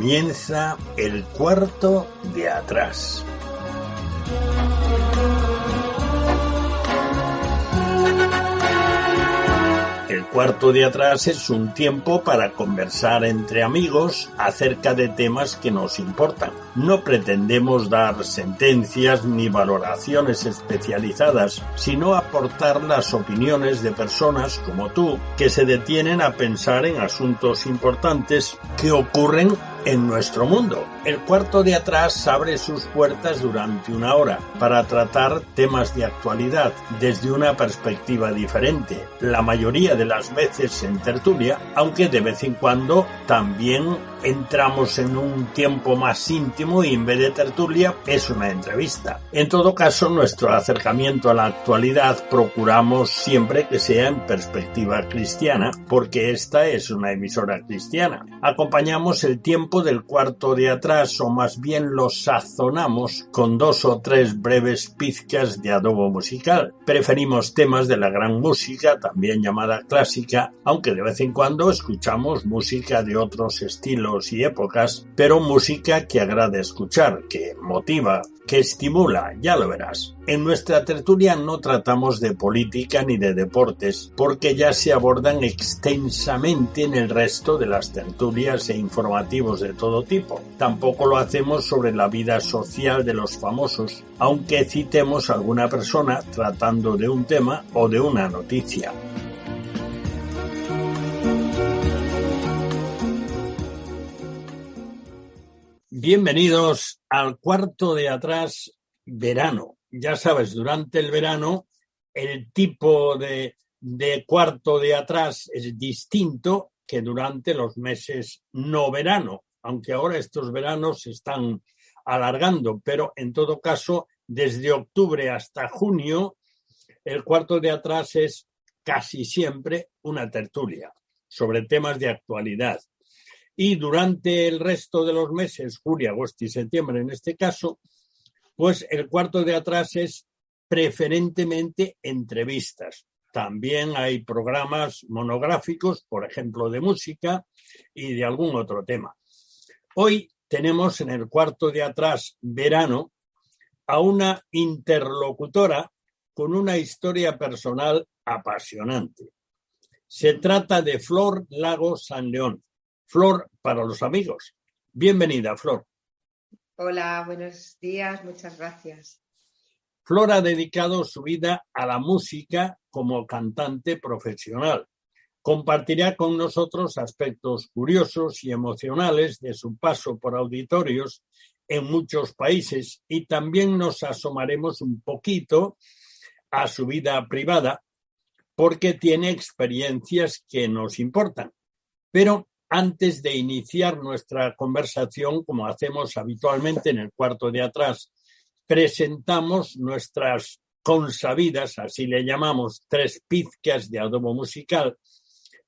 Comienza el cuarto de atrás. El cuarto de atrás es un tiempo para conversar entre amigos acerca de temas que nos importan. No pretendemos dar sentencias ni valoraciones especializadas, sino aportar las opiniones de personas como tú que se detienen a pensar en asuntos importantes que ocurren en nuestro mundo. El cuarto de atrás abre sus puertas durante una hora para tratar temas de actualidad desde una perspectiva diferente, la mayoría de las veces en tertulia, aunque de vez en cuando también entramos en un tiempo más íntimo y en vez de tertulia es una entrevista. En todo caso, nuestro acercamiento a la actualidad procuramos siempre que sea en perspectiva cristiana, porque esta es una emisora cristiana. Acompañamos el tiempo del cuarto de atrás, o más bien lo sazonamos con 2 o 3 breves pizcas de adobo musical. Preferimos temas de la gran música, también llamada clásica, aunque de vez en cuando escuchamos música de otros estilos y épocas, pero música que agrada escuchar, que motiva, que estimula, ya lo verás. En nuestra tertulia no tratamos de política ni de deportes, porque ya se abordan extensamente en el resto de las tertulias e informativos de todo tipo. Tampoco lo hacemos sobre la vida social de los famosos, aunque citemos a alguna persona tratando de un tema o de una noticia. Bienvenidos al cuarto de atrás verano. Ya sabes, durante el verano el tipo de cuarto de atrás es distinto que durante los meses no verano, aunque ahora estos veranos se están alargando, pero en todo caso, desde octubre hasta junio, el cuarto de atrás es casi siempre una tertulia sobre temas de actualidad. Y durante el resto de los meses, julio, agosto y septiembre en este caso, pues el cuarto de atrás es preferentemente entrevistas. También hay programas monográficos, por ejemplo, de música y de algún otro tema. Hoy tenemos en el cuarto de atrás verano a una interlocutora con una historia personal apasionante. Se trata de Flor Lago San León. Flor para los amigos. Bienvenida, Flor. Hola, buenos días, muchas gracias. Flor ha dedicado su vida a la música como cantante profesional. Compartirá con nosotros aspectos curiosos y emocionales de su paso por auditorios en muchos países y también nos asomaremos un poquito a su vida privada porque tiene experiencias que nos importan. Pero antes de iniciar nuestra conversación, como hacemos habitualmente en el cuarto de atrás, presentamos nuestras consabidas, así le llamamos, 3 pizcas de adobo musical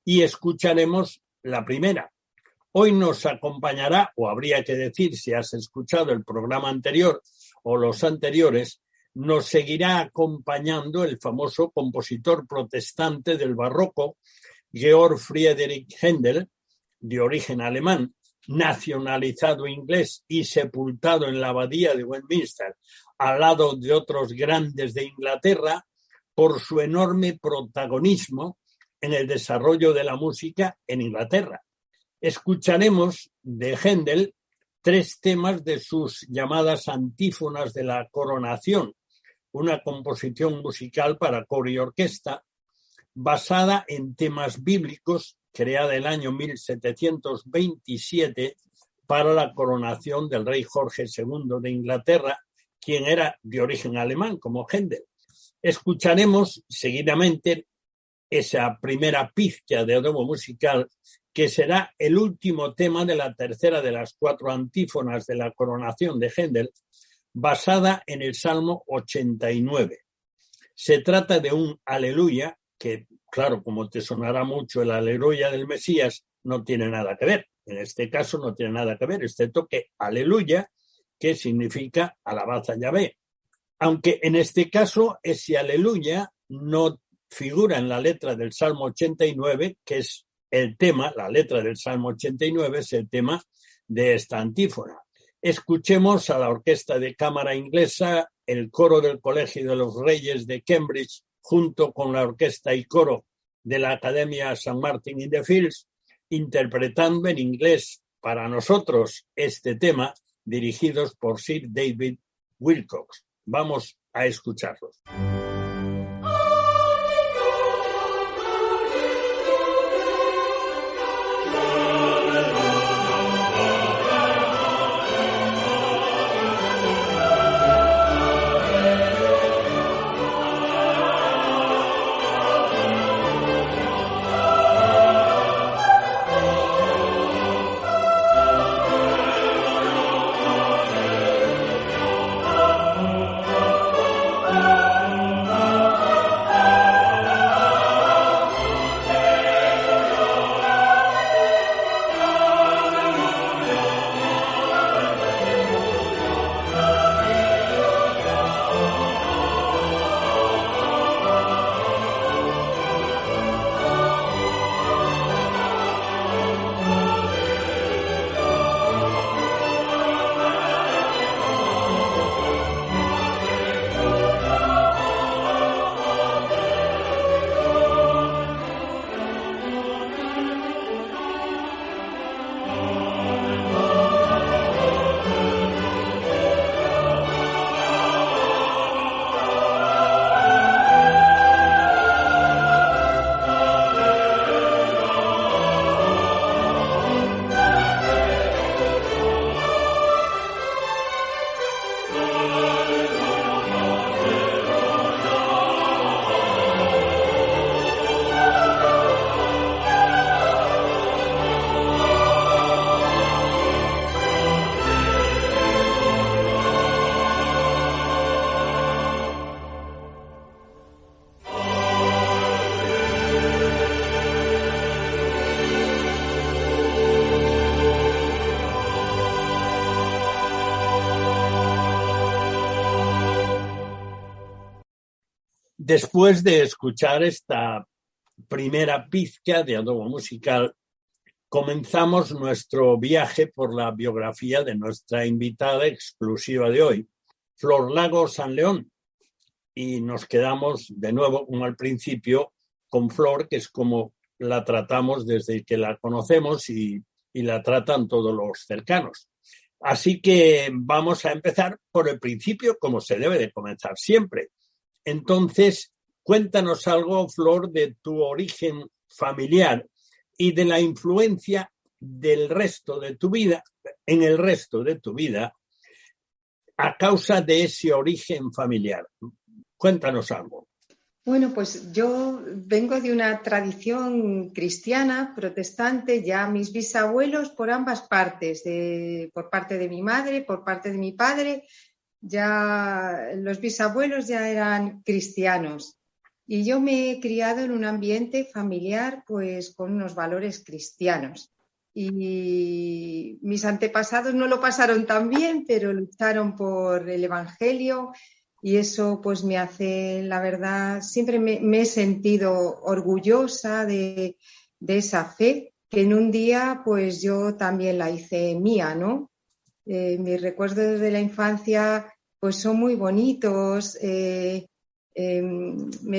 y escucharemos la primera. Hoy nos acompañará, o habría que decir, si has escuchado el programa anterior o los anteriores, nos seguirá acompañando el famoso compositor protestante del barroco, Georg Friedrich Händel, de origen alemán, nacionalizado inglés y sepultado en la abadía de Westminster, al lado de otros grandes de Inglaterra, por su enorme protagonismo en el desarrollo de la música en Inglaterra. Escucharemos de Händel 3 temas de sus llamadas antífonas de la coronación, una composición musical para coro y orquesta, basada en temas bíblicos, creada el año 1727 para la coronación del rey Jorge II de Inglaterra, quien era de origen alemán, como Händel. Escucharemos seguidamente esa primera pizca de adobo musical, que será el último tema de la tercera de las 4 antífonas de la coronación de Händel, basada en el Salmo 89. Se trata de un aleluya que, claro, como te sonará mucho el aleluya del Mesías, no tiene nada que ver. En este caso no tiene nada que ver, excepto que aleluya, que significa alabad a Yahvé. Aunque en este caso ese aleluya no figura en la letra del Salmo 89, que es el tema, la letra del Salmo 89 es el tema de esta antífona. Escuchemos a la Orquesta de Cámara Inglesa, el coro del Colegio de los Reyes de Cambridge, junto con la orquesta y coro de la Academia St. Martin in the Fields, interpretando en inglés para nosotros este tema, dirigidos por Sir David Willcocks. Vamos a escucharlos. Después de escuchar esta primera pizca de adobo musical, comenzamos nuestro viaje por la biografía de nuestra invitada exclusiva de hoy, Flor Lago San León. Y nos quedamos de nuevo, como al principio, con Flor, que es como la tratamos desde que la conocemos y la tratan todos los cercanos. Así que vamos a empezar por el principio, como se debe de comenzar siempre. Entonces, cuéntanos algo, Flor, de tu origen familiar y de la influencia del resto de tu vida, en el resto de tu vida, a causa de ese origen familiar. Cuéntanos algo. Bueno, pues yo vengo de una tradición cristiana, protestante, ya mis bisabuelos por ambas partes, por parte de mi madre, por parte de mi padre. Ya los bisabuelos ya eran cristianos y yo me he criado en un ambiente familiar pues con unos valores cristianos y mis antepasados no lo pasaron tan bien, pero lucharon por el Evangelio y eso pues me hace, la verdad, siempre me he sentido orgullosa de esa fe que en un día pues yo también la hice mía, ¿no? Mis recuerdos de la infancia pues son muy bonitos. Me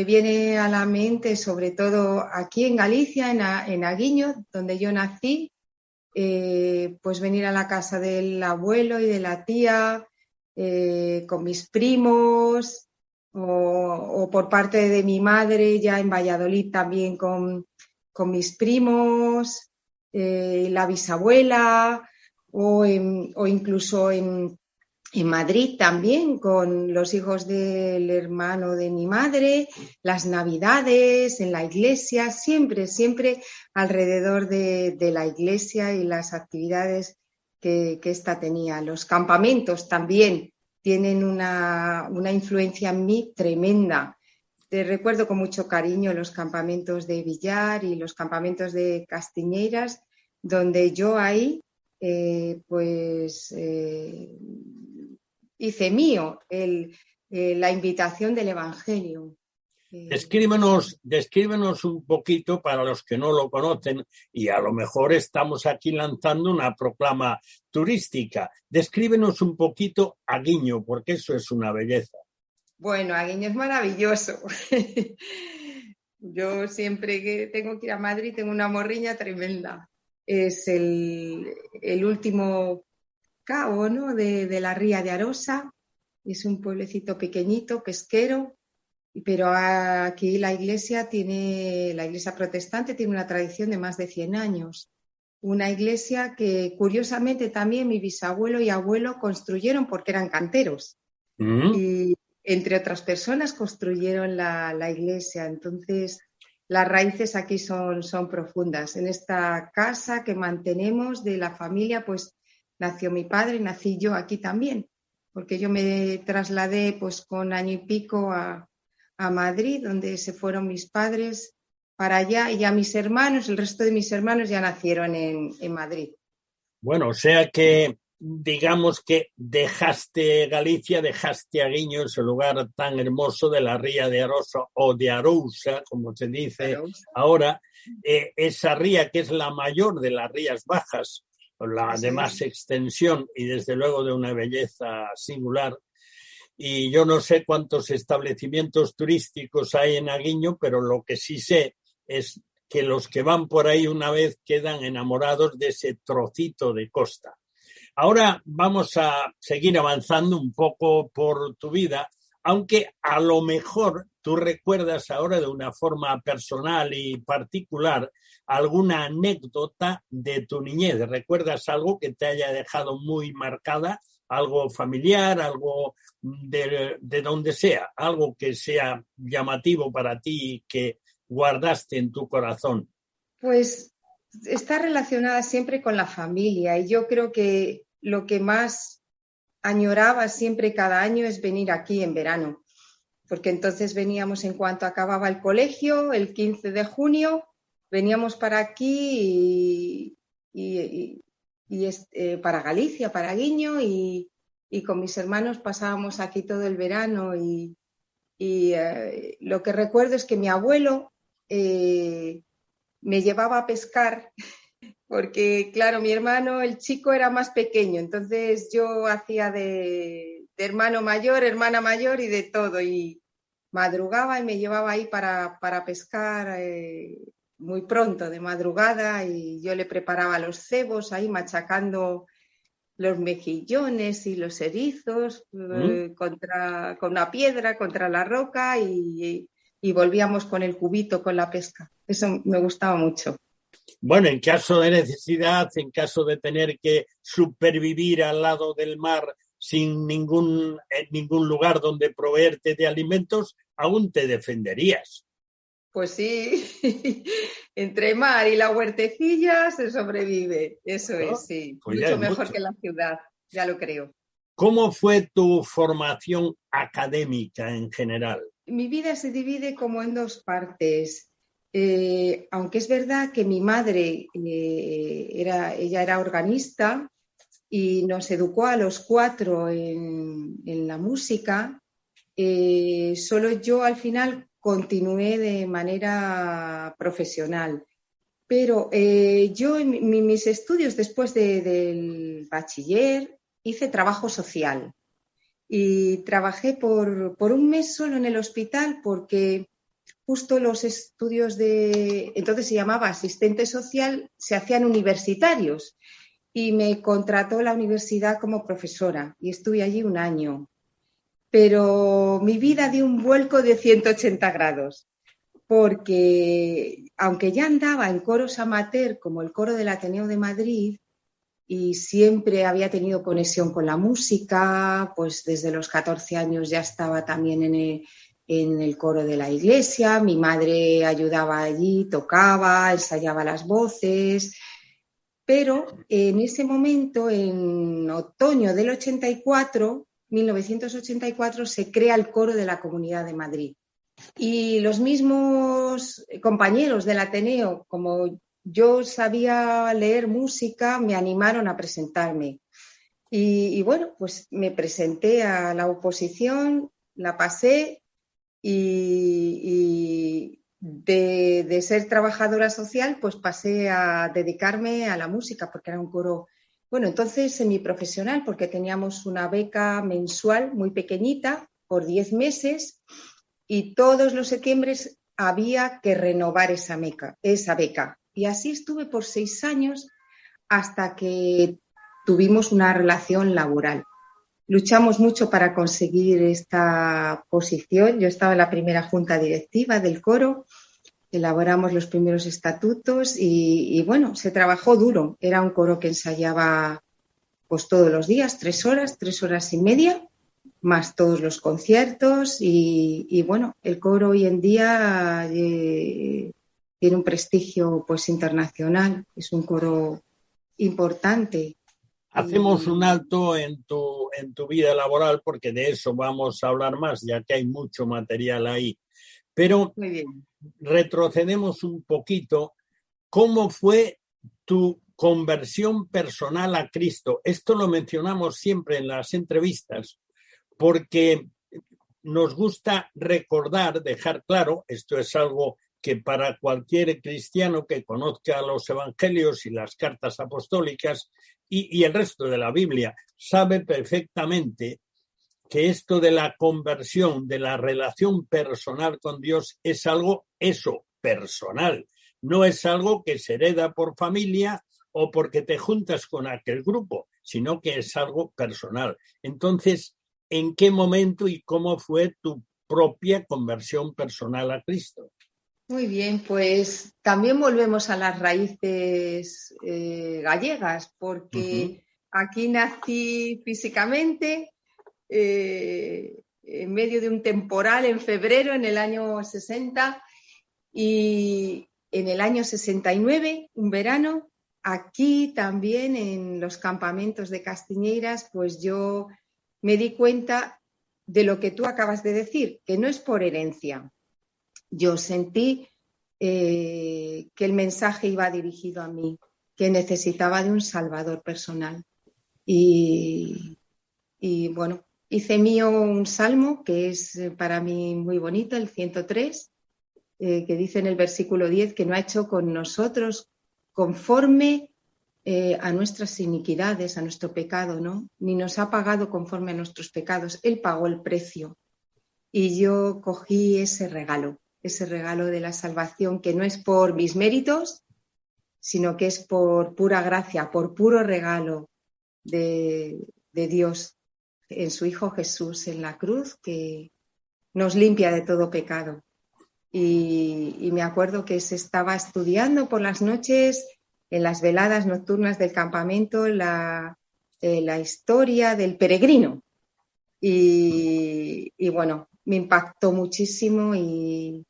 viene a la mente sobre todo aquí en Galicia, en Aguiño, donde yo nací, pues venir a la casa del abuelo y de la tía, con mis primos, o por parte de mi madre ya en Valladolid también con mis primos, la bisabuela, o incluso en Madrid también con los hijos del hermano de mi madre, las navidades en la iglesia, siempre alrededor de la iglesia y las actividades que ésta tenía. Los campamentos también tienen una influencia en mí tremenda. Te recuerdo con mucho cariño los campamentos de Villar y los campamentos de Castiñeiras, donde yo ahí hice mío la invitación del Evangelio. Descríbenos un poquito para los que no lo conocen y a lo mejor estamos aquí lanzando una proclama turística. Descríbenos un poquito Aguiño, porque eso es una belleza. Bueno, Aguiño es maravilloso. Yo siempre que tengo que ir a Madrid tengo una morriña tremenda. Es el último cabo, ¿no?, de la ría de Arosa. Es un pueblecito pequeñito, pesquero, pero aquí la iglesia protestante tiene una tradición de más de 100 años. Una iglesia que curiosamente también mi bisabuelo y abuelo construyeron porque eran canteros. Y entre otras personas construyeron la iglesia. Entonces, las raíces aquí son profundas. En esta casa que mantenemos de la familia, pues nació mi padre, nací yo aquí también, porque yo me trasladé pues con año y pico a Madrid, donde se fueron mis padres para allá, y ya mis hermanos, el resto de mis hermanos ya nacieron en Madrid. Bueno, o sea que digamos que dejaste Galicia, dejaste Aguiño, ese lugar tan hermoso de la ría de Arosa o de Arousa, como se dice ahora, esa ría que es la mayor de las rías bajas, la de más extensión y desde luego de una belleza singular. Y yo no sé cuántos establecimientos turísticos hay en Aguiño, pero lo que sí sé es que los que van por ahí una vez quedan enamorados de ese trocito de costa. Ahora vamos a seguir avanzando un poco por tu vida, aunque a lo mejor tú recuerdas ahora de una forma personal y particular alguna anécdota de tu niñez. ¿Recuerdas algo que te haya dejado muy marcada? Algo familiar, algo de donde sea, algo que sea llamativo para ti y que guardaste en tu corazón. Pues está relacionada siempre con la familia, y yo creo que lo que más añoraba siempre cada año es venir aquí en verano, porque entonces veníamos en cuanto acababa el colegio, el 15 de junio, veníamos para aquí para Galicia, para Aguiño, y con mis hermanos pasábamos aquí todo el verano, y lo que recuerdo es que mi abuelo me llevaba a pescar porque, claro, mi hermano, el chico, era más pequeño, entonces yo hacía de hermano mayor, hermana mayor y de todo, y madrugaba y me llevaba ahí para pescar muy pronto, de madrugada, y yo le preparaba los cebos ahí machacando los mejillones y los erizos con una piedra contra la roca, y volvíamos con el cubito con la pesca. Eso me gustaba mucho. Bueno, en caso de necesidad, en caso de tener que supervivir al lado del mar sin ningún lugar donde proveerte de alimentos, aún te defenderías. Pues sí, entre mar y la huertecilla se sobrevive, eso es, sí. Pues mucho mejor que la ciudad, ya lo creo. ¿Cómo fue tu formación académica en general? Mi vida se divide como en dos partes. Aunque es verdad que mi madre ella era organista y nos educó a los 4 en la música, solo yo al final continué de manera profesional. Pero yo en mis estudios después del bachiller hice trabajo social y trabajé por un mes solo en el hospital, porque justo los estudios entonces se llamaba asistente social, se hacían universitarios, y me contrató la universidad como profesora y estuve allí un año. Pero mi vida dio un vuelco de 180 grados, porque aunque ya andaba en coros amateur como el coro del Ateneo de Madrid y siempre había tenido conexión con la música, pues desde los 14 años ya estaba también en el coro de la iglesia, mi madre ayudaba allí, tocaba, ensayaba las voces, pero en ese momento, en otoño del 1984, se crea el coro de la Comunidad de Madrid. Y los mismos compañeros del Ateneo, como yo sabía leer música, me animaron a presentarme. Y bueno, pues me presenté a la oposición, la pasé, y de ser trabajadora social, pues pasé a dedicarme a la música, porque era un coro, bueno, entonces semiprofesional, porque teníamos una beca mensual muy pequeñita por 10 meses y todos los septiembres había que renovar esa beca. Y así estuve por 6 años hasta que tuvimos una relación laboral. Luchamos mucho para conseguir esta posición. Yo estaba en la primera junta directiva del coro, elaboramos los primeros estatutos y bueno, se trabajó duro. Era un coro que ensayaba pues todos los días, 3 horas y media, más todos los conciertos y bueno, el coro hoy en día tiene un prestigio pues internacional, es un coro importante. Hacemos un alto en tu vida laboral porque de eso vamos a hablar más, ya que hay mucho material ahí. Pero muy bien, retrocedemos un poquito. ¿Cómo fue tu conversión personal a Cristo? Esto lo mencionamos siempre en las entrevistas porque nos gusta recordar, dejar claro, esto es algo que para cualquier cristiano que conozca los evangelios y las cartas apostólicas y el resto de la Biblia sabe perfectamente que esto de la conversión, de la relación personal con Dios es algo, eso, personal. No es algo que se hereda por familia o porque te juntas con aquel grupo, sino que es algo personal. Entonces, ¿en qué momento y cómo fue tu propia conversión personal a Cristo? muy bien, pues también volvemos a las raíces gallegas, porque aquí nací físicamente en medio de un temporal en febrero, en el año 60, y en el año 69, un verano, aquí también en los campamentos de Castiñeiras, pues yo me di cuenta de lo que tú acabas de decir, que no es por herencia. Yo sentí que el mensaje iba dirigido a mí, que necesitaba de un salvador personal. Y bueno, hice mío un salmo que es para mí muy bonito, el 103, que dice en el versículo 10 que no ha hecho con nosotros conforme a nuestras iniquidades, a nuestro pecado, ¿no? Ni nos ha pagado conforme a nuestros pecados. Él pagó el precio. Y yo cogí ese regalo de la salvación, que no es por mis méritos, sino que es por pura gracia, por puro regalo de Dios en su Hijo Jesús en la cruz, que nos limpia de todo pecado. Y me acuerdo que se estaba estudiando por las noches, en las veladas nocturnas del campamento, la historia del peregrino. Y bueno, me impactó muchísimo y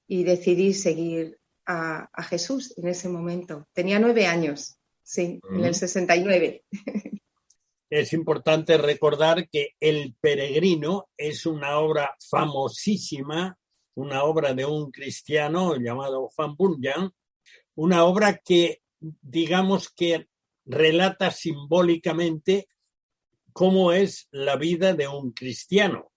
decidí seguir a Jesús en ese momento. Tenía 9 años, sí, en el 69. Es importante recordar que El Peregrino es una obra famosísima, una obra de un cristiano llamado Juan Bunyan, una obra que, digamos que relata simbólicamente cómo es la vida de un cristiano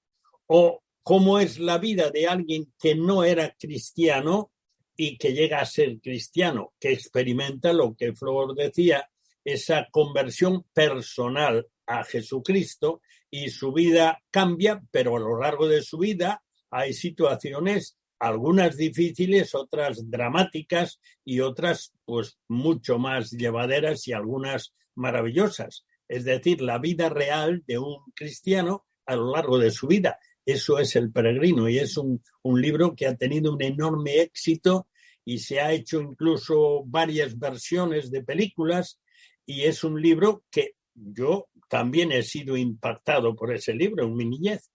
o cómo es la vida de alguien que no era cristiano y que llega a ser cristiano, que experimenta lo que Flor decía, esa conversión personal a Jesucristo y su vida cambia, pero a lo largo de su vida hay situaciones, algunas difíciles, otras dramáticas y otras pues mucho más llevaderas y algunas maravillosas. Es decir, la vida real de un cristiano a lo largo de su vida. Eso es El Peregrino y es un libro que ha tenido un enorme éxito y se ha hecho incluso varias versiones de películas y es un libro que yo también he sido impactado por ese libro en mi niñez.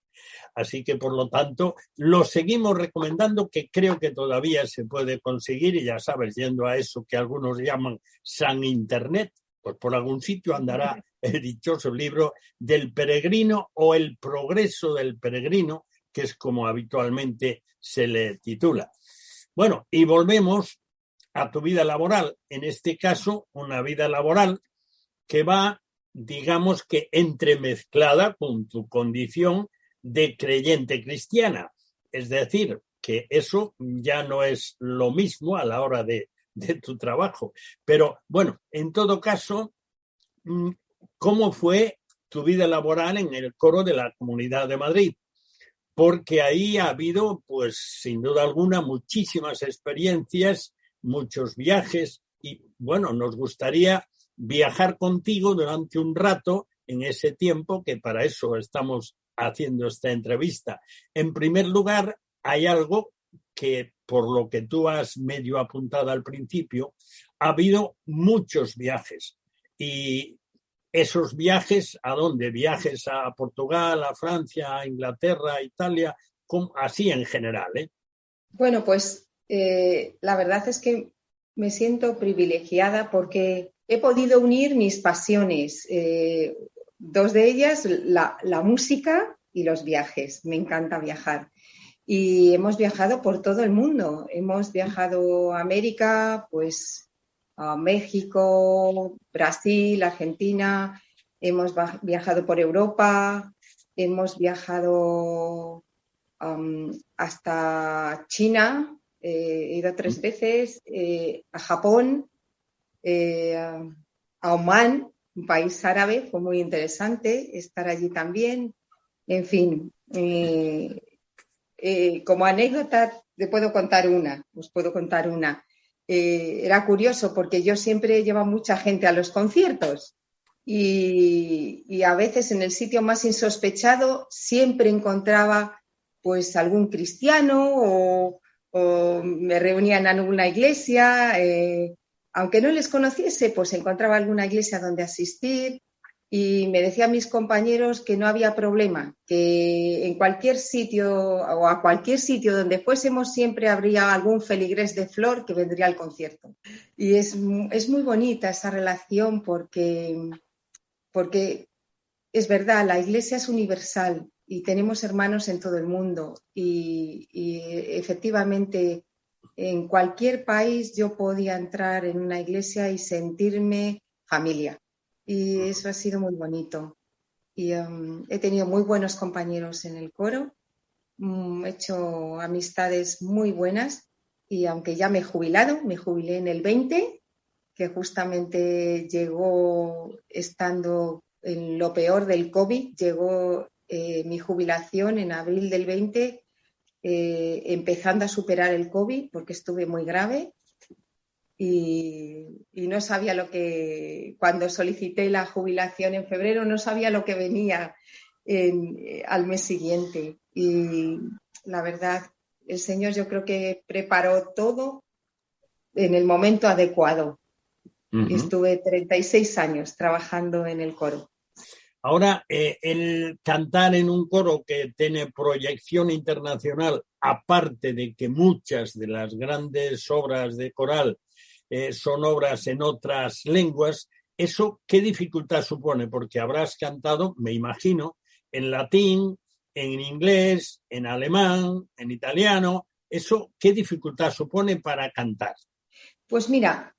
Así que, por lo tanto, lo seguimos recomendando, que creo que todavía se puede conseguir y ya sabes, yendo a eso que algunos llaman San Internet, pues por algún sitio andará el dichoso libro del peregrino o El progreso del peregrino, que es como habitualmente se le titula. Bueno, y volvemos a tu vida laboral. En este caso, una vida laboral que va, digamos que entremezclada con tu condición de creyente cristiana. Es decir, que eso ya no es lo mismo a la hora de tu trabajo. Pero bueno, en todo caso, ¿cómo fue tu vida laboral en el coro de la Comunidad de Madrid? Porque ahí ha habido, pues, sin duda alguna, muchísimas experiencias, muchos viajes y, bueno, nos gustaría viajar contigo durante un rato en ese tiempo, que para eso estamos haciendo esta entrevista. En primer lugar, hay algo que, por lo que tú has medio apuntado al principio, ha habido muchos viajes. Y esos viajes, ¿a dónde? Viajes a Portugal, a Francia, a Inglaterra, a Italia, así en general, ¿eh? Bueno, pues la verdad es que me siento privilegiada porque he podido unir mis pasiones. Dos de ellas, la música y los viajes. Me encanta viajar. Y hemos viajado por todo el mundo. Hemos viajado a América, pues a México, Brasil, Argentina. Hemos viajado por Europa. Hemos viajado hasta China. He ido 3 veces. A Japón, a Omán, un país árabe. Fue muy interesante estar allí también. En fin, como anécdota os puedo contar una. Era curioso porque yo siempre llevo mucha gente a los conciertos y a veces en el sitio más insospechado siempre encontraba pues algún cristiano o me reunía en alguna iglesia, aunque no les conociese, pues encontraba alguna iglesia donde asistir. Y me decían mis compañeros que no había problema, que en cualquier sitio o a cualquier sitio donde fuésemos siempre habría algún feligrés de flor que vendría al concierto. Y es muy bonita esa relación porque es verdad, la Iglesia es universal y tenemos hermanos en todo el mundo. Y efectivamente, en cualquier país yo podía entrar en una iglesia y sentirme familia. Y eso ha sido muy bonito. Y he tenido muy buenos compañeros en el coro, he hecho amistades muy buenas y aunque ya me he jubilado, me jubilé en el 20, que justamente llegó estando en lo peor del COVID, llegó mi jubilación en abril del 20, empezando a superar el COVID porque estuve muy grave. Y no sabía cuando solicité la jubilación en febrero, no sabía lo que venía al mes siguiente. Y la verdad, el Señor yo creo que preparó todo en el momento adecuado. Y estuve 36 años trabajando en el coro. Ahora, el cantar en un coro que tiene proyección internacional, aparte de que muchas de las grandes obras de coral son obras en otras lenguas, ¿eso qué dificultad supone? Porque habrás cantado, me imagino, en latín, en inglés, en alemán, en italiano. ¿Eso qué dificultad supone para cantar? Pues mira,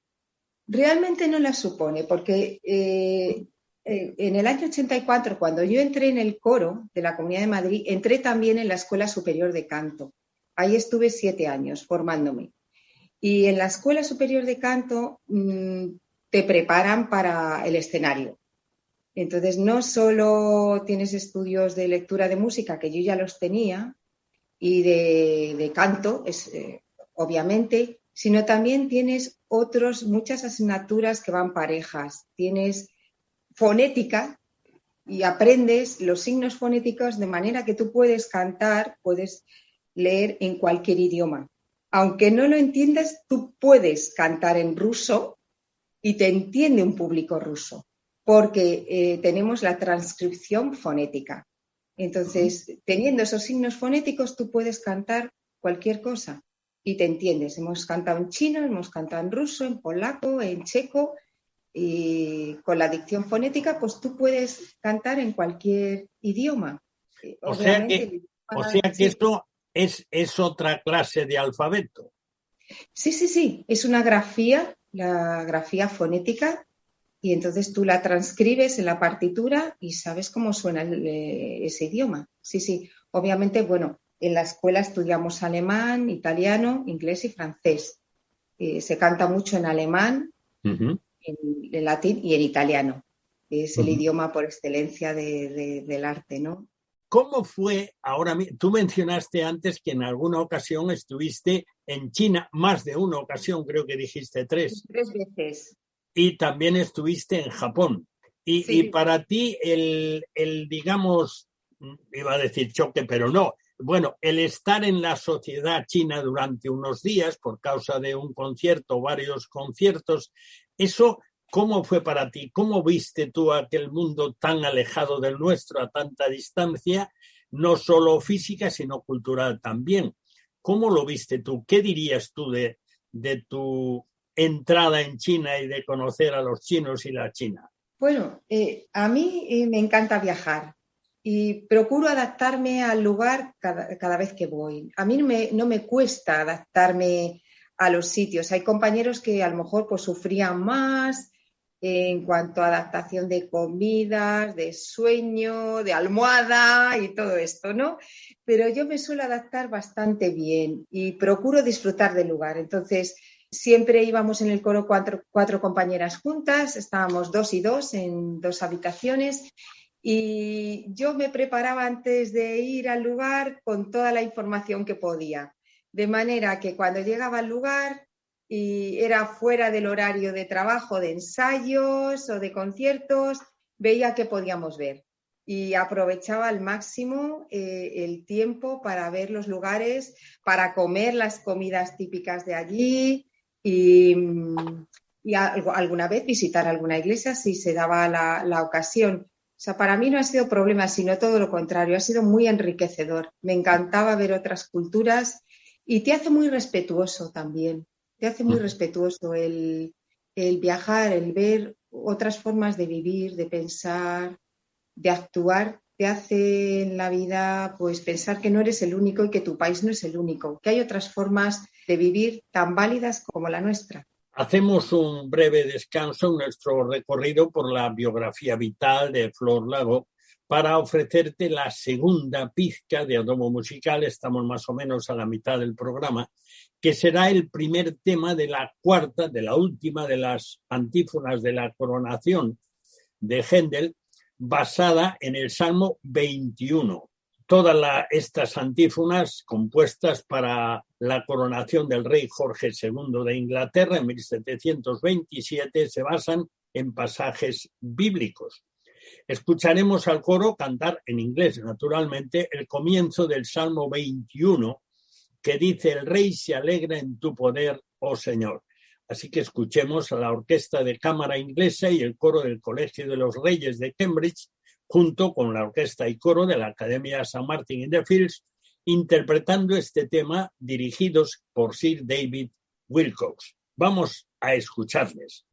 realmente no la supone, porque en el año 84, cuando yo entré en el coro de la Comunidad de Madrid, entré también en la Escuela Superior de Canto. Ahí estuve 7 años formándome. Y en la Escuela Superior de Canto te preparan para el escenario. Entonces, no solo tienes estudios de lectura de música, que yo ya los tenía, y de canto, obviamente, sino también tienes muchas asignaturas que van parejas. Tienes fonética y aprendes los signos fonéticos de manera que tú puedes cantar, puedes leer en cualquier idioma. Aunque no lo entiendas, tú puedes cantar en ruso y te entiende un público ruso, porque tenemos la transcripción fonética. Entonces, teniendo esos signos fonéticos, tú puedes cantar cualquier cosa y te entiendes. Hemos cantado en chino, hemos cantado en ruso, en polaco, en checo, y con la dicción fonética, pues tú puedes cantar en cualquier idioma. O sea que esto es otra clase de alfabeto. Sí. Es una grafía, la grafía fonética, y entonces tú la transcribes en la partitura y sabes cómo suena ese idioma. Sí. Obviamente, bueno, En la escuela estudiamos alemán, italiano, inglés y francés. Se canta mucho en alemán, Ujú, en latín y en italiano. Es el ujú. idioma por excelencia del arte, ¿no? ¿Cómo fue tú mencionaste antes que en alguna ocasión estuviste en China, más de una ocasión, creo que dijiste 3, 3 veces. y también estuviste en Japón. Y Sí. para ti digamos, iba a decir choque, pero no. Bueno, el estar en la sociedad china durante unos días por causa de un concierto, varios conciertos, eso, ¿cómo fue para ti? ¿Cómo viste tú aquel mundo tan alejado del nuestro, a tanta distancia, no solo física, sino cultural también? ¿Cómo lo viste tú? ¿Qué dirías tú de tu entrada en China y de conocer a los chinos y la China? Bueno, a mí me encanta viajar y procuro adaptarme al lugar cada vez que voy. A mí no me cuesta adaptarme a los sitios. Hay compañeros que a lo mejor pues, sufrían más en cuanto a adaptación de comidas, de sueño, de almohada y todo esto, ¿no? Pero yo me suelo adaptar bastante bien y procuro disfrutar del lugar. Entonces, siempre íbamos en el coro cuatro compañeras juntas, estábamos 2 y 2 en 2 habitaciones y yo me preparaba antes de ir al lugar con toda la información que podía. De manera que cuando llegaba al lugar y era fuera del horario de trabajo, de ensayos o de conciertos, veía qué podíamos ver y aprovechaba al máximo el tiempo para ver los lugares, para comer las comidas típicas de allí y alguna vez visitar alguna iglesia si se daba la ocasión. O sea, para mí no ha sido problema, sino todo lo contrario, ha sido muy enriquecedor. Me encantaba ver otras culturas y te hace muy respetuoso también. Te hace muy respetuoso el viajar, el ver otras formas de vivir, de pensar, de actuar. Te hace en la vida pues pensar que no eres el único y que tu país no es el único, que hay otras formas de vivir tan válidas como la nuestra. Hacemos un breve descanso en nuestro recorrido por la biografía vital de Flor Lago para ofrecerte la segunda pizca de Adobo Musical. Estamos más o menos a la mitad del programa, que será el primer tema de la cuarta, de la última de las antífonas de la coronación de Händel, basada en el Salmo 21. Todas estas antífonas compuestas para la coronación del rey Jorge II de Inglaterra en 1727 se basan en pasajes bíblicos. Escucharemos al coro cantar en inglés, naturalmente, el comienzo del Salmo 21, que dice: el rey se alegra en tu poder, oh Señor. Así que escuchemos a la Orquesta de Cámara Inglesa y el coro del Colegio de los Reyes de Cambridge, junto con la orquesta y coro de la Academia St. Martin in the Fields, interpretando este tema dirigidos por Sir David Wilcox. Vamos a escucharles.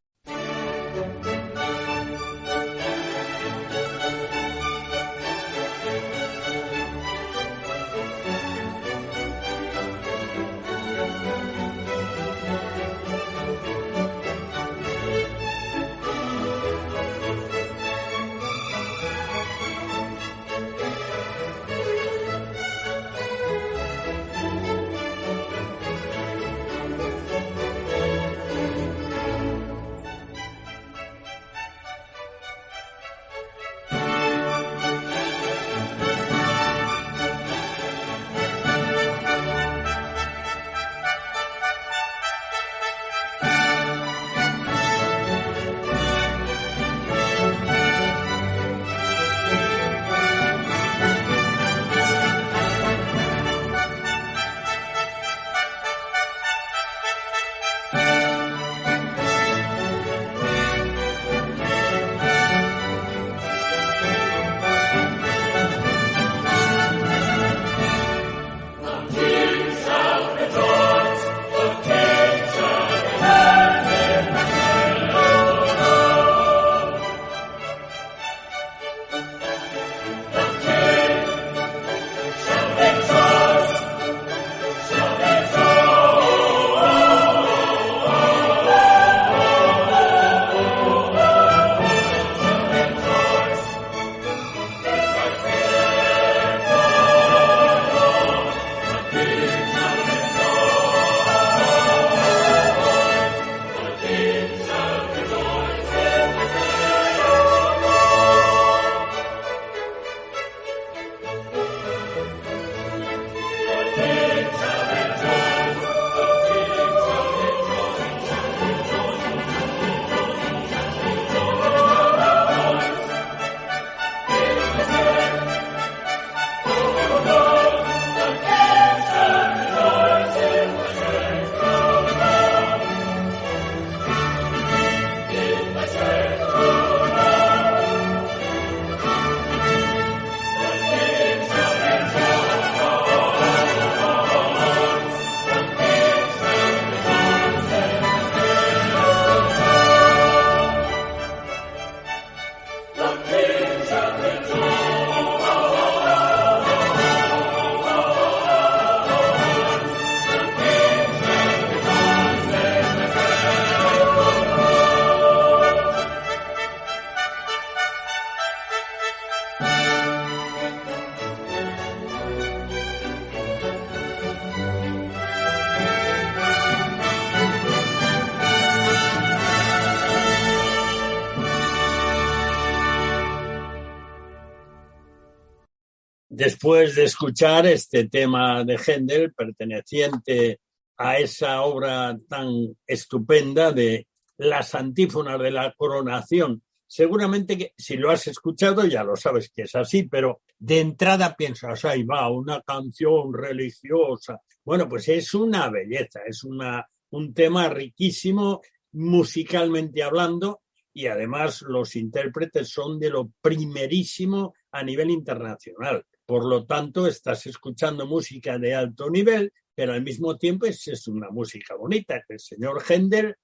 Después de escuchar este tema de Händel, perteneciente a esa obra tan estupenda de las antífonas de la coronación, seguramente que si lo has escuchado ya lo sabes que es así, pero de entrada piensas, ahí va, una canción religiosa. Bueno, pues es una belleza, es un tema riquísimo musicalmente hablando, y además los intérpretes son de lo primerísimo a nivel internacional. Por lo tanto, estás escuchando música de alto nivel, pero al mismo tiempo es una música bonita, que el señor Händel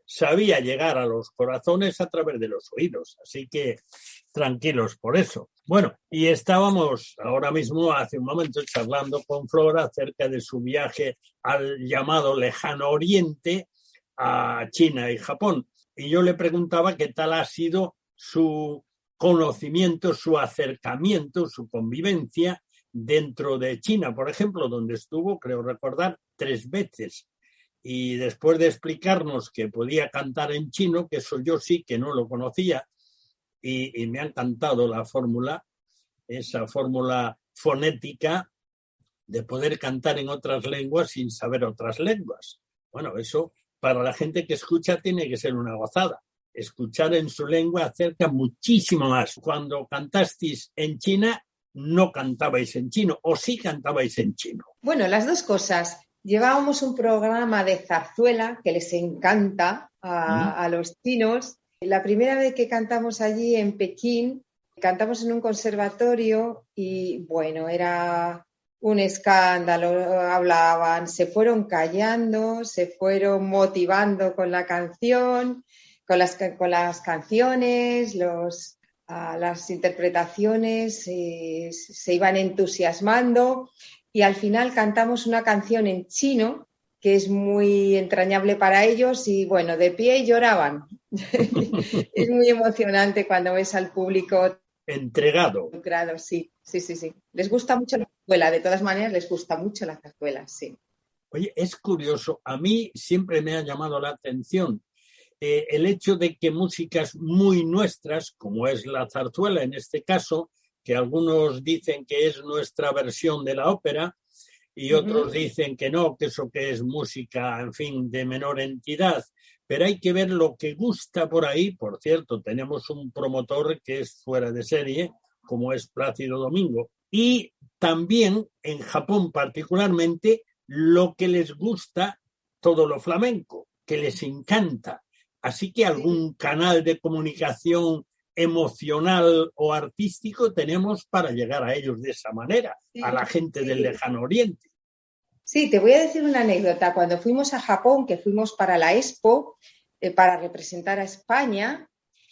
sabía llegar a los corazones a través de los oídos. Así que tranquilos por eso. Bueno, y estábamos ahora mismo, hace un momento, charlando con Flora acerca de su viaje al llamado Lejano Oriente, a China y Japón. Y yo le preguntaba qué tal ha sido su conocimiento, su acercamiento, su convivencia dentro de China, por ejemplo, donde estuvo, creo recordar, 3 veces. Y después de explicarnos que podía cantar en chino, que eso yo sí que no lo conocía, y me ha encantado la fórmula, esa fórmula fonética de poder cantar en otras lenguas sin saber otras lenguas. Bueno, eso para la gente que escucha tiene que ser una gozada. Escuchar en su lengua acerca muchísimo más. Cuando cantasteis en China, no cantabais en chino, o sí cantabais en chino. Bueno, las dos cosas. Llevábamos un programa de zarzuela que les encanta a los chinos. La primera vez que cantamos allí en Pekín, cantamos en un conservatorio y bueno, era un escándalo, hablaban, se fueron callando, se fueron motivando con la canción, con las canciones, las interpretaciones, se iban entusiasmando. Y al final cantamos una canción en chino que es muy entrañable para ellos y, bueno, de pie lloraban. Es muy emocionante cuando ves al público entregado. Sí. Les gusta mucho la zarzuela, de todas maneras les gusta mucho la zarzuela, sí. Oye, es curioso, a mí siempre me ha llamado la atención el hecho de que músicas muy nuestras, como es la zarzuela en este caso, que algunos dicen que es nuestra versión de la ópera y otros dicen que no, que eso que es música, en fin, de menor entidad. Pero hay que ver lo que gusta por ahí. Por cierto, tenemos un promotor que es fuera de serie, como es Plácido Domingo. Y también en Japón particularmente lo que les gusta, todo lo flamenco, que les encanta. Así que algún canal de comunicación emocional o artístico tenemos para llegar a ellos de esa manera, a la gente del Lejano Oriente. Sí, te voy a decir una anécdota. Cuando fuimos a Japón, que fuimos para la Expo, para representar a España,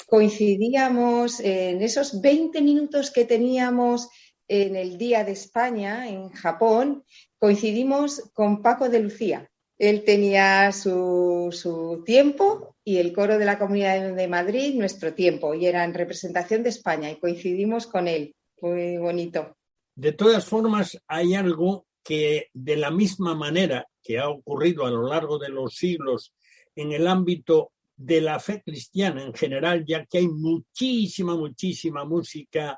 coincidíamos en esos 20 minutos que teníamos en el Día de España en Japón, coincidimos con Paco de Lucía. Él tenía su tiempo y el coro de la Comunidad de Madrid nuestro tiempo, y era en representación de España y coincidimos con él. Muy bonito. De todas formas, hay algo que de la misma manera que ha ocurrido a lo largo de los siglos en el ámbito de la fe cristiana en general, ya que hay muchísima música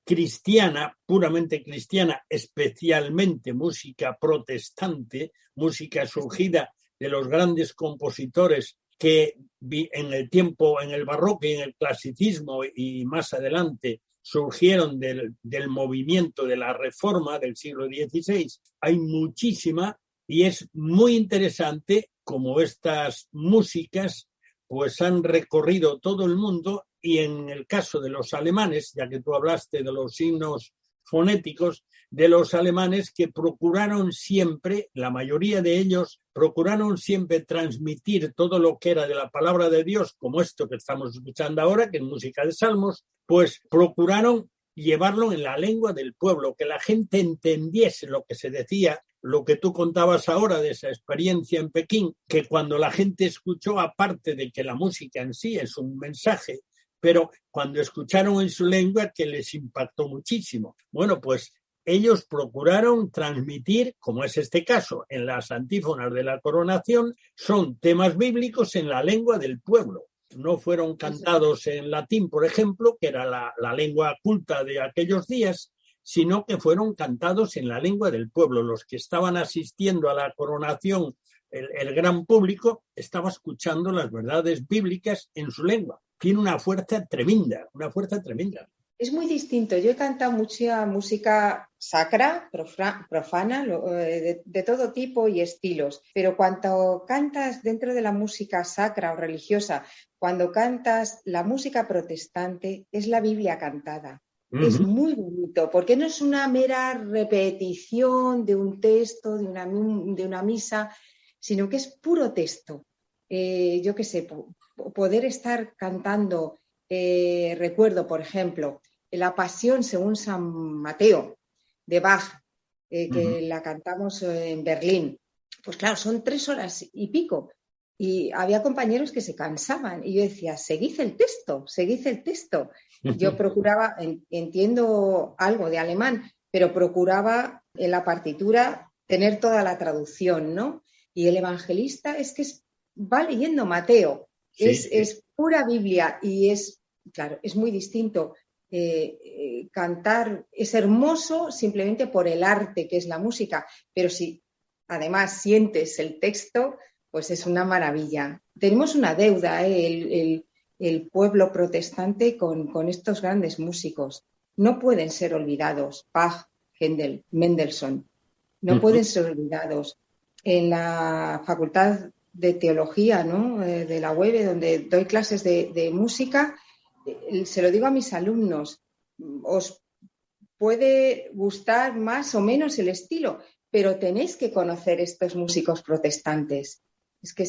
cristiana, puramente cristiana, especialmente música protestante, música surgida de los grandes compositores que en el tiempo, en el barroco y en el clasicismo y más adelante surgieron del movimiento de la Reforma del siglo XVI. Hay muchísima y es muy interesante cómo estas músicas pues han recorrido todo el mundo, y en el caso de los alemanes, ya que tú hablaste de los signos fonéticos, de los alemanes que procuraron siempre, la mayoría de ellos procuraron siempre transmitir todo lo que era de la palabra de Dios, como esto que estamos escuchando ahora, que es música de salmos, pues procuraron llevarlo en la lengua del pueblo, que la gente entendiese lo que se decía, lo que tú contabas ahora de esa experiencia en Pekín, que cuando la gente escuchó, aparte de que la música en sí es un mensaje, pero cuando escucharon en su lengua que les impactó muchísimo. Bueno, pues ellos procuraron transmitir, como es este caso, en las antífonas de la coronación, son temas bíblicos en la lengua del pueblo. No fueron cantados en latín, por ejemplo, que era la lengua culta de aquellos días, sino que fueron cantados en la lengua del pueblo. Los que estaban asistiendo a la coronación, el gran público, estaba escuchando las verdades bíblicas en su lengua. Tiene una fuerza tremenda, una fuerza tremenda. Es muy distinto. Yo he cantado mucha música sacra, profana, de todo tipo y estilos, pero cuando cantas dentro de la música sacra o religiosa, cuando cantas la música protestante, es la Biblia cantada. Uh-huh. Es muy bonito, porque no es una mera repetición de un texto, de una misa, sino que es puro texto. Yo qué sé, poder estar cantando, recuerdo, por ejemplo, la Pasión según San Mateo de Bach, que la cantamos en Berlín. Pues claro, son 3 horas y pico. Y había compañeros que se cansaban. Y yo decía, seguid el texto. Yo procuraba, entiendo algo de alemán, pero procuraba en la partitura tener toda la traducción, ¿no? Y el evangelista es que va leyendo Mateo. Sí. Es pura Biblia y claro, es muy distinto. Cantar es hermoso simplemente por el arte que es la música, pero si además sientes el texto, pues es una maravilla. Tenemos una deuda, el pueblo protestante con estos grandes músicos. No pueden ser olvidados. Bach, Händel, Mendelssohn, no pueden ser olvidados. En la Facultad de Teología, ¿no? De la UEB, donde doy clases de música, se lo digo a mis alumnos, os puede gustar más o menos el estilo, pero tenéis que conocer estos músicos protestantes. Es que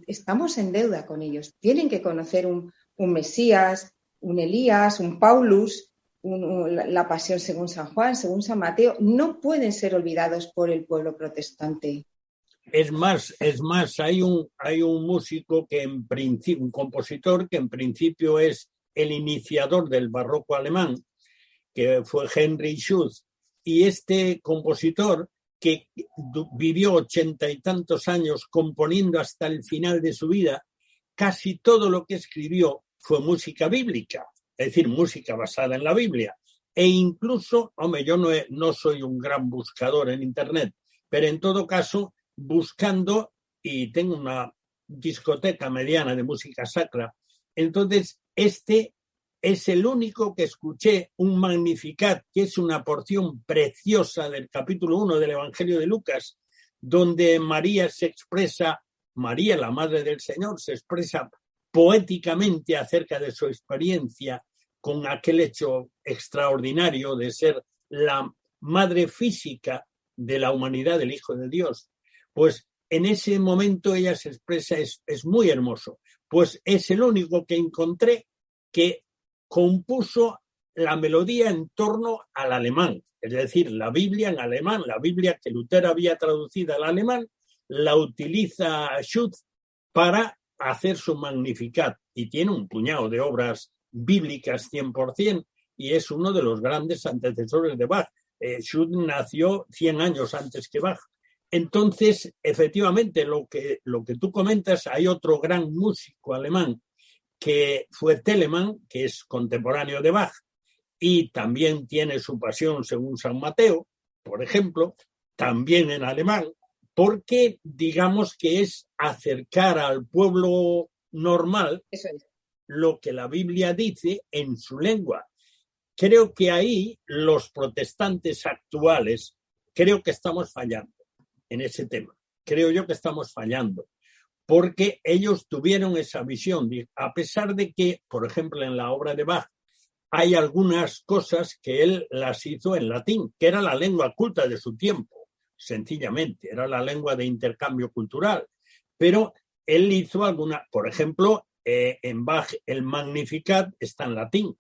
estamos en deuda con ellos. Tienen que conocer un Mesías, un Elías, un Paulus, la Pasión según San Juan, según San Mateo. No pueden ser olvidados por el pueblo protestante. Es más, hay un músico que en principio, un compositor que en principio es el iniciador del barroco alemán, que fue Heinrich Schütz, y este compositor que vivió 80 y tantos años componiendo hasta el final de su vida, casi todo lo que escribió fue música bíblica, es decir, música basada en la Biblia. E incluso, yo no soy un gran buscador en Internet, pero en todo caso, buscando, y tengo una discoteca mediana de música sacra, entonces este es el único que escuché un Magnificat, que es una porción preciosa del capítulo 1 del Evangelio de Lucas, donde María, la Madre del Señor, se expresa poéticamente acerca de su experiencia con aquel hecho extraordinario de ser la madre física de la humanidad del Hijo de Dios. Pues en ese momento ella se expresa, es muy hermoso. Pues es el único que encontré que compuso la melodía en torno al alemán, es decir, la Biblia en alemán, la Biblia que Lutero había traducido al alemán, la utiliza Schütz para hacer su Magnificat y tiene un puñado de obras bíblicas 100% y es uno de los grandes antecesores de Bach. Schütz nació 100 años antes que Bach. Entonces, efectivamente, lo que tú comentas, hay otro gran músico alemán que fue Telemann, que es contemporáneo de Bach, y también tiene su Pasión según San Mateo, por ejemplo, también en alemán, porque digamos que es acercar al pueblo normal lo que la Biblia dice en su lengua. Creo que ahí los protestantes actuales, creo que estamos fallando en ese tema. Creo yo que estamos fallando. Porque ellos tuvieron esa visión, a pesar de que, por ejemplo, en la obra de Bach hay algunas cosas que él las hizo en latín, que era la lengua culta de su tiempo, sencillamente, era la lengua de intercambio cultural. Pero él hizo alguna, por ejemplo, en Bach el Magnificat está en latín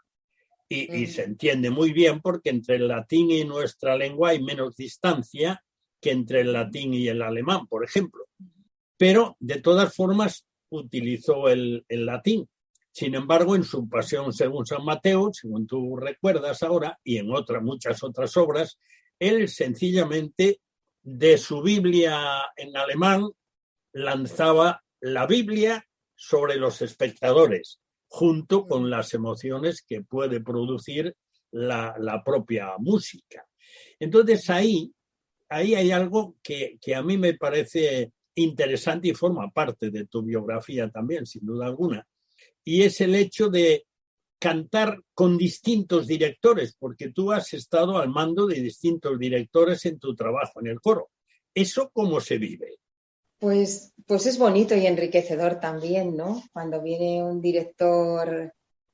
y se entiende muy bien porque entre el latín y nuestra lengua hay menos distancia que entre el latín y el alemán, por ejemplo. Pero, de todas formas, utilizó el latín. Sin embargo, en su Pasión según San Mateo, según tú recuerdas ahora, y en muchas otras obras, él sencillamente de su Biblia en alemán lanzaba la Biblia sobre los espectadores, junto con las emociones que puede producir la propia música. Entonces ahí hay algo que a mí me parece interesante y forma parte de tu biografía también, sin duda alguna, y es el hecho de cantar con distintos directores, porque tú has estado al mando de distintos directores en tu trabajo en el coro. ¿Eso cómo se vive? Pues es bonito y enriquecedor también, ¿no? Cuando viene un director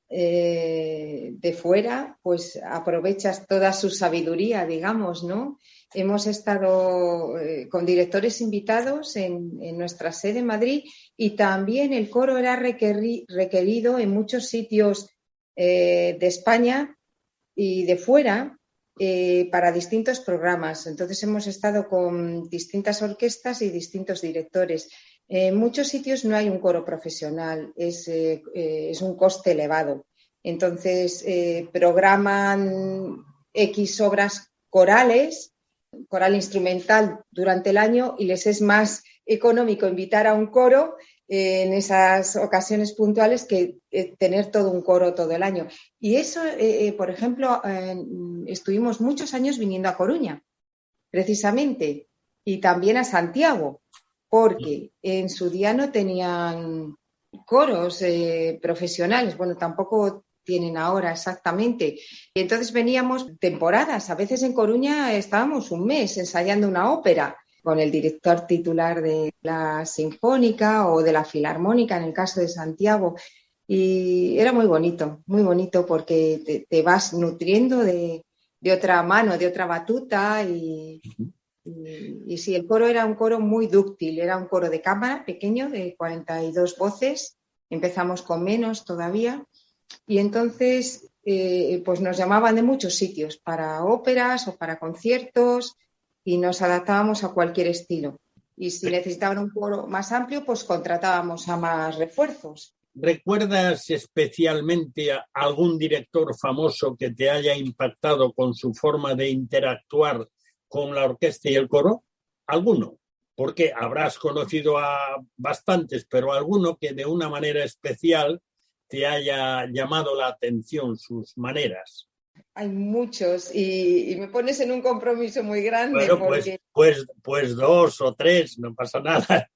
de fuera, pues aprovechas toda su sabiduría, digamos, ¿no? Hemos estado con directores invitados en nuestra sede en Madrid y también el coro era requerido en muchos sitios de España y de fuera para distintos programas. Entonces hemos estado con distintas orquestas y distintos directores. En muchos sitios no hay un coro profesional, es un coste elevado. Entonces programan X obras corales, coral instrumental durante el año y les es más económico invitar a un coro en esas ocasiones puntuales que tener todo un coro todo el año. Y eso, por ejemplo, estuvimos muchos años viniendo a Coruña, precisamente, y también a Santiago, porque en su día no tenían coros profesionales, bueno, tampoco tienen ahora exactamente. Y entonces veníamos temporadas, a veces en Coruña estábamos un mes ensayando una ópera con el director titular de la Sinfónica o de la Filarmónica, en el caso de Santiago. Y era muy bonito porque te vas nutriendo de otra mano, de otra batuta. Y sí, el coro era un coro muy dúctil, era un coro de cámara pequeño de 42 voces. Empezamos con menos todavía. Y entonces, pues nos llamaban de muchos sitios para óperas o para conciertos y nos adaptábamos a cualquier estilo. Y si necesitaban un coro más amplio, pues contratábamos a más refuerzos. ¿Recuerdas especialmente a algún director famoso que te haya impactado con su forma de interactuar con la orquesta y el coro? ¿Alguno? Porque habrás conocido a bastantes, pero alguno que de una manera especial te haya llamado la atención sus maneras. Hay muchos y me pones en un compromiso muy grande Bueno, porque... pues 2 o 3, no pasa nada.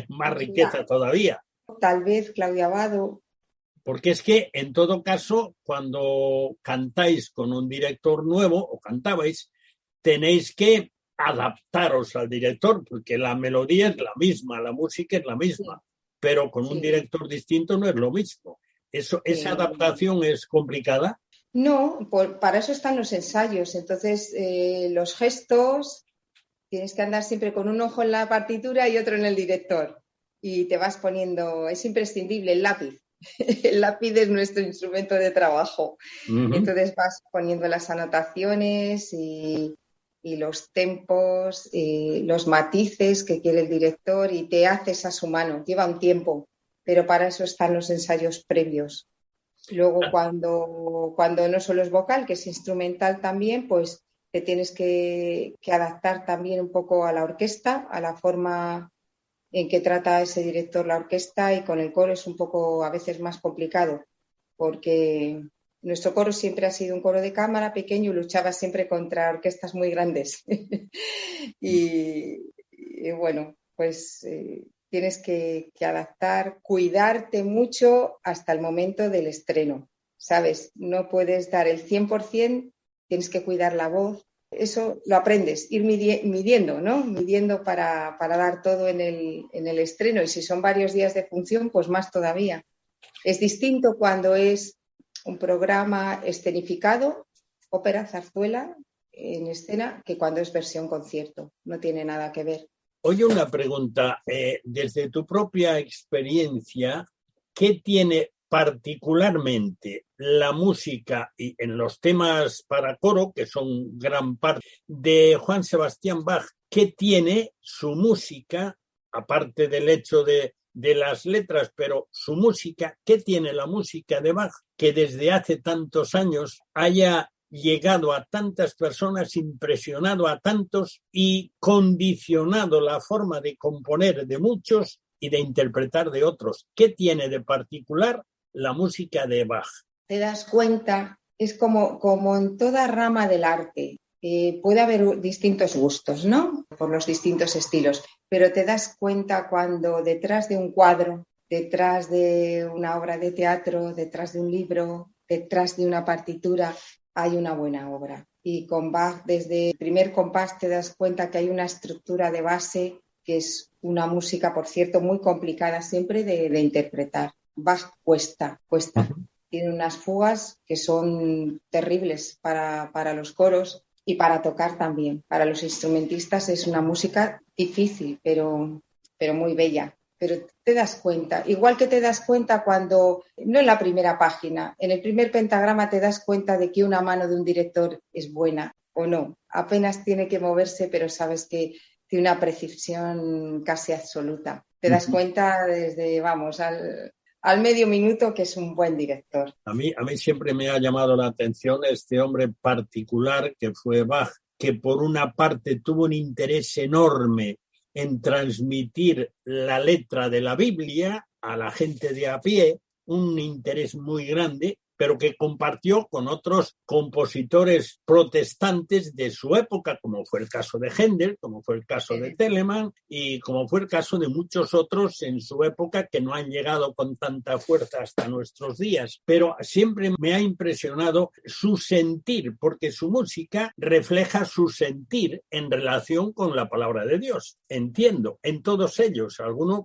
Más riqueza todavía. Tal vez Claudia Abbado. Porque es que, en todo caso, cuando cantáis con un director nuevo, o cantabais, tenéis que adaptaros al director, porque la melodía es la misma, la música es la misma, pero con un director distinto no es lo mismo. ¿Esa adaptación es complicada? No, para eso están los ensayos. Entonces, los gestos, tienes que andar siempre con un ojo en la partitura y otro en el director. Y te vas poniendo, es imprescindible el lápiz. El lápiz es nuestro instrumento de trabajo. Uh-huh. Entonces vas poniendo las anotaciones y los tempos, y los matices que quiere el director y te haces a su mano. Lleva un tiempo, pero para eso están los ensayos previos. Luego, cuando no solo es vocal, que es instrumental también, pues te tienes que adaptar también un poco a la orquesta, a la forma en que trata ese director la orquesta, y con el coro es un poco a veces más complicado, porque nuestro coro siempre ha sido un coro de cámara pequeño y luchaba siempre contra orquestas muy grandes. y bueno, pues... tienes que adaptar, cuidarte mucho hasta el momento del estreno, ¿sabes? No puedes dar el 100%, tienes que cuidar la voz. Eso lo aprendes, ir midiendo, ¿no? Midiendo para dar todo en el estreno. Y si son varios días de función, pues más todavía. Es distinto cuando es un programa escenificado, ópera, zarzuela, en escena, que cuando es versión concierto. No tiene nada que ver. Oye, una pregunta, desde tu propia experiencia, ¿qué tiene particularmente la música y en los temas para coro, que son gran parte de Johann Sebastian Bach? ¿Qué tiene su música, aparte del hecho de las letras, pero su música, qué tiene la música de Bach que desde hace tantos años haya llegado a tantas personas, impresionado a tantos y condicionado la forma de componer de muchos y de interpretar de otros? ¿Qué tiene de particular la música de Bach? Te das cuenta, es como en toda rama del arte. puede haber distintos gustos, ¿no? Por los distintos estilos, pero te das cuenta cuando detrás de un cuadro, detrás de una obra de teatro, detrás de un libro, detrás de una partitura, hay una buena obra. Y con Bach, desde el primer compás, te das cuenta que hay una estructura de base, que es una música, por cierto, muy complicada siempre de interpretar. Bach cuesta. Tiene unas fugas que son terribles para los coros y para tocar también. Para los instrumentistas es una música difícil, pero muy bella. Pero te das cuenta, igual que te das cuenta cuando, no en la primera página, en el primer pentagrama te das cuenta de que una mano de un director es buena o no. Apenas tiene que moverse, pero sabes que tiene una precisión casi absoluta. Te das cuenta desde, vamos, al medio minuto que es un buen director. A mí siempre me ha llamado la atención este hombre particular que fue Bach, que por una parte tuvo un interés enorme en transmitir la letra de la Biblia a la gente de a pie, un interés muy grande, pero que compartió con otros compositores protestantes de su época, como fue el caso de Händel, como fue el caso de Telemann y como fue el caso de muchos otros en su época que no han llegado con tanta fuerza hasta nuestros días. Pero siempre me ha impresionado su sentir, porque su música refleja su sentir en relación con la palabra de Dios. Entiendo, en todos ellos,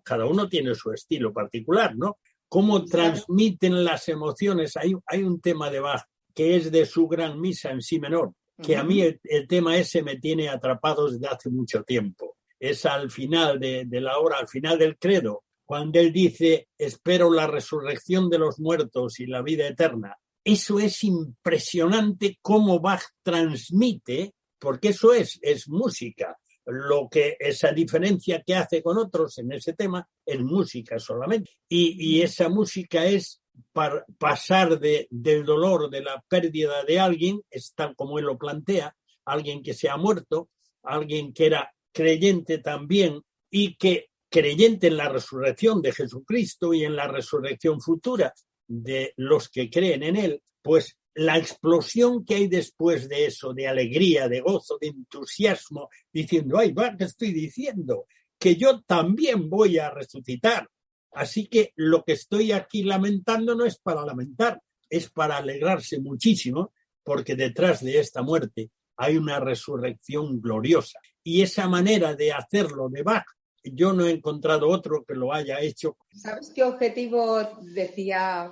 cada uno tiene su estilo particular, ¿no? Cómo transmiten las emociones. Hay un tema de Bach que es de su gran misa en si menor, que a mí el tema ese me tiene atrapado desde hace mucho tiempo. Es al final de la obra, al final del credo, cuando él dice, espero la resurrección de los muertos y la vida eterna. Eso es impresionante cómo Bach transmite, porque eso es música. Lo que esa diferencia que hace con otros en ese tema es música solamente. Y esa música es para pasar del dolor, de la pérdida de alguien, es tal como él lo plantea, alguien que se ha muerto, alguien que era creyente también y que creyente en la resurrección de Jesucristo y en la resurrección futura de los que creen en él, pues la explosión que hay después de eso, de alegría, de gozo, de entusiasmo, diciendo, ay, va, ¿qué estoy diciendo? Que yo también voy a resucitar. Así que lo que estoy aquí lamentando no es para lamentar, es para alegrarse muchísimo, porque detrás de esta muerte hay una resurrección gloriosa. Y esa manera de hacerlo de Bach, yo no he encontrado otro que lo haya hecho. ¿Sabes qué objetivo decía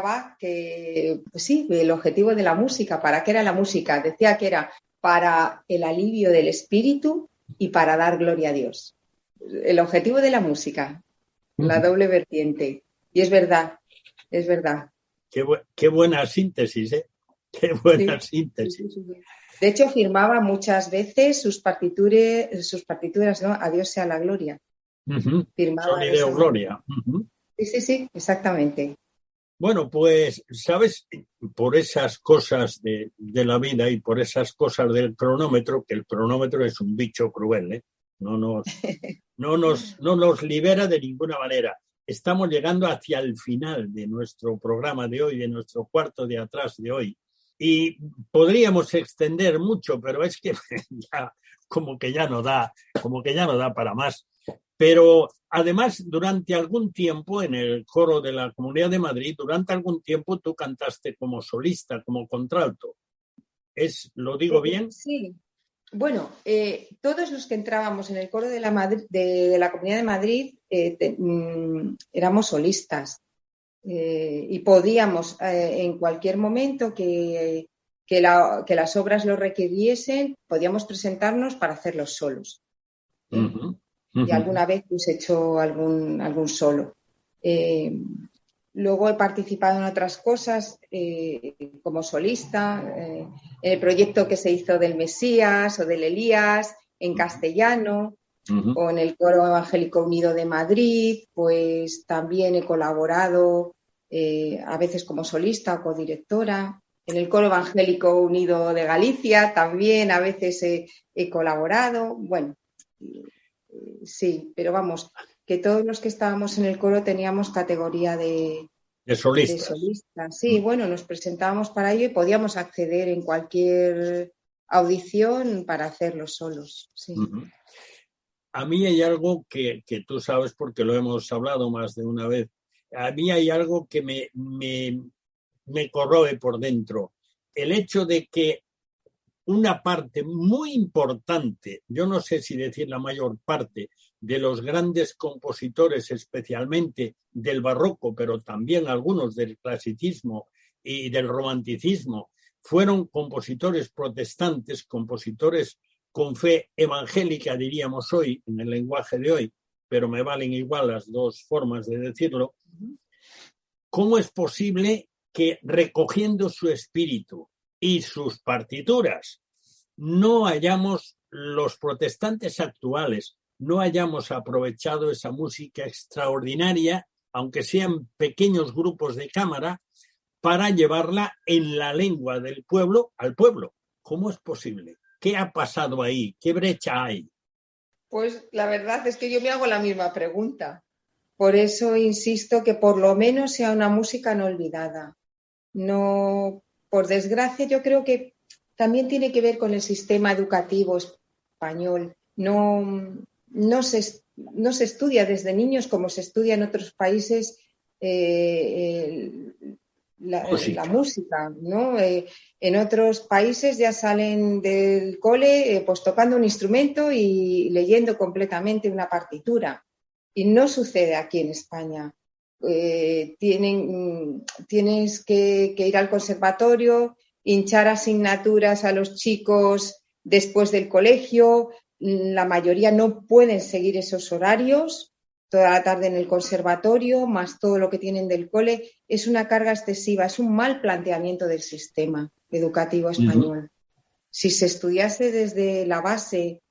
Bach? Que, pues sí, el objetivo de la música. ¿Para qué era la música? Decía que era para el alivio del espíritu y para dar gloria a Dios. El objetivo de la música, la doble vertiente. Y es verdad, es verdad. Qué buena síntesis, ¿eh? Qué buena síntesis. Sí. De hecho, firmaba muchas veces sus partituras, ¿no? A Dios sea la gloria. Firmaba Son Deo Gloria. Sí, exactamente. Bueno, pues, ¿sabes? Por esas cosas de la vida y por esas cosas del cronómetro, que el cronómetro es un bicho cruel, ¿eh? No nos libera de ninguna manera. Estamos llegando hacia el final de nuestro programa de hoy, de nuestro cuarto de atrás de hoy. Y podríamos extender mucho, pero es que ya, como que ya no da para más. Pero además, durante algún tiempo, en el coro de la Comunidad de Madrid, durante algún tiempo tú cantaste como solista, como contralto. ¿Lo digo bien? Sí. Bueno, todos los que entrábamos en el coro de la Comunidad de Madrid éramos solistas. Y podíamos en cualquier momento que las obras lo requiriesen, podíamos presentarnos para hacerlos solos. Y alguna vez pues he hecho algún solo. Luego he participado en otras cosas como solista, en el proyecto que se hizo del Mesías o del Elías en castellano. O en el Coro Evangélico Unido de Madrid, pues también he colaborado a veces como solista o codirectora. En el Coro Evangélico Unido de Galicia también a veces he colaborado. Bueno, sí, pero vamos, que todos los que estábamos en el coro teníamos categoría de solistas. Sí, bueno, nos presentábamos para ello y podíamos acceder en cualquier audición para hacerlo solos. Sí. Uh-huh. A mí hay algo que tú sabes porque lo hemos hablado más de una vez. A mí hay algo que me corroe por dentro. El hecho de que una parte muy importante, yo no sé si decir la mayor parte, de los grandes compositores, especialmente del barroco, pero también algunos del clasicismo y del romanticismo, fueron compositores protestantes, compositores con fe evangélica, diríamos hoy, en el lenguaje de hoy, pero me valen igual las dos formas de decirlo. ¿Cómo es posible que recogiendo su espíritu y sus partituras no hayamos, los protestantes actuales, no hayamos aprovechado esa música extraordinaria, aunque sean pequeños grupos de cámara, para llevarla en la lengua del pueblo al pueblo? ¿Cómo es posible? ¿Qué ha pasado ahí? ¿Qué brecha hay? Pues la verdad es que yo me hago la misma pregunta. Por eso insisto que por lo menos sea una música no olvidada. No, por desgracia, yo creo que también tiene que ver con el sistema educativo español. No se estudia desde niños como se estudia en otros países la música, ¿no? En otros países ya salen del cole pues tocando un instrumento y leyendo completamente una partitura. Y no sucede aquí en España. Tienes que ir al conservatorio, hinchar asignaturas a los chicos después del colegio. La mayoría no pueden seguir esos horarios. Toda la tarde en el conservatorio, más todo lo que tienen del cole, es una carga excesiva, es un mal planteamiento del sistema educativo español. Si se estudiase desde la base,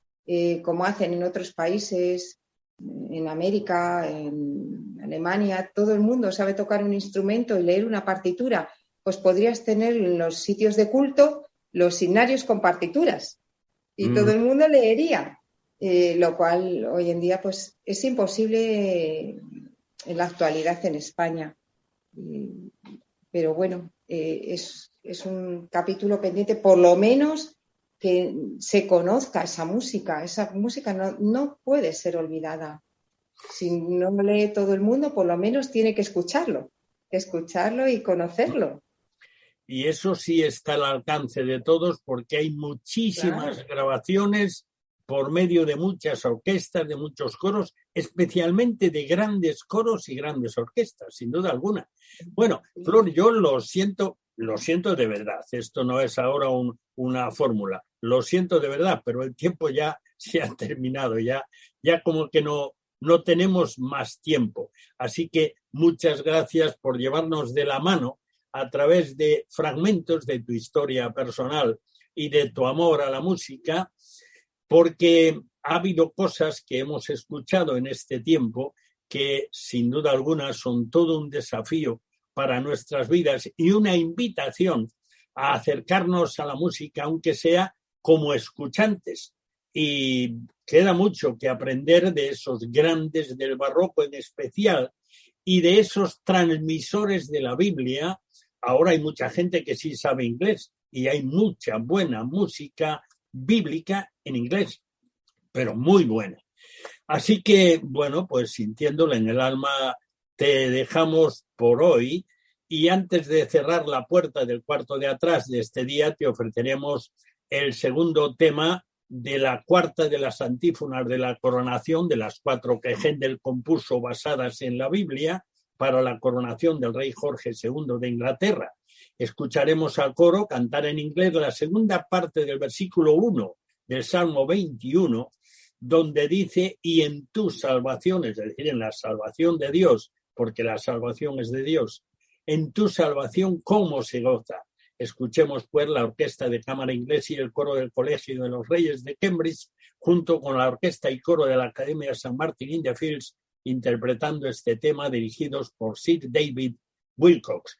como hacen en otros países, en América, en Alemania, todo el mundo sabe tocar un instrumento y leer una partitura, pues podrías tener en los sitios de culto los himnarios con partituras y todo el mundo leería. Lo cual hoy en día pues es imposible en la actualidad en España. Pero bueno, es un capítulo pendiente, por lo menos que se conozca esa música. Esa música no puede ser olvidada. Si no lee todo el mundo, por lo menos tiene que escucharlo y conocerlo. Y eso sí está al alcance de todos porque hay muchísimas grabaciones por medio de muchas orquestas, de muchos coros, especialmente de grandes coros y grandes orquestas, sin duda alguna. Bueno, Flor, yo lo siento de verdad. Esto no es ahora una fórmula. Lo siento de verdad, pero el tiempo ya se ha terminado, ya como que no tenemos más tiempo. Así que muchas gracias por llevarnos de la mano a través de fragmentos de tu historia personal y de tu amor a la música, porque ha habido cosas que hemos escuchado en este tiempo que sin duda alguna son todo un desafío para nuestras vidas y una invitación a acercarnos a la música, aunque sea como escuchantes. Y queda mucho que aprender de esos grandes del barroco en especial y de esos transmisores de la Biblia. Ahora hay mucha gente que sí sabe inglés y hay mucha buena música bíblica en inglés, pero muy buena. Así que, bueno, pues sintiéndola en el alma, te dejamos por hoy y antes de cerrar la puerta del cuarto de atrás de este día, te ofreceremos el segundo tema de la cuarta de las antífonas de la coronación, de las 4 que Händel compuso basadas en la Biblia para la coronación del rey Jorge II de Inglaterra. Escucharemos al coro cantar en inglés la segunda parte del versículo 1 del Salmo 21, donde dice, y en tu salvación, es decir, en la salvación de Dios, porque la salvación es de Dios, en tu salvación, ¿cómo se goza? Escuchemos, pues, la Orquesta de Cámara Inglesa y el coro del Colegio de los Reyes de Cambridge, junto con la orquesta y coro de la Academia St. Martin in the Fields, interpretando este tema dirigidos por Sir David Wilcox.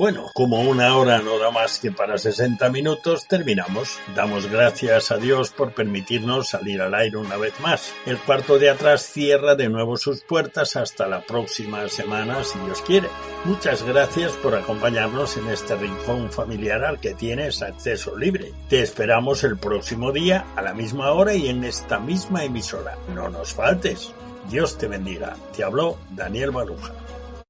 Bueno, como una hora no da más que para 60 minutos, terminamos. Damos gracias a Dios por permitirnos salir al aire una vez más. El cuarto de atrás cierra de nuevo sus puertas hasta la próxima semana, si Dios quiere. Muchas gracias por acompañarnos en este rincón familiar al que tienes acceso libre. Te esperamos el próximo día, a la misma hora y en esta misma emisora. No nos faltes. Dios te bendiga. Te habló Daniel Baruja.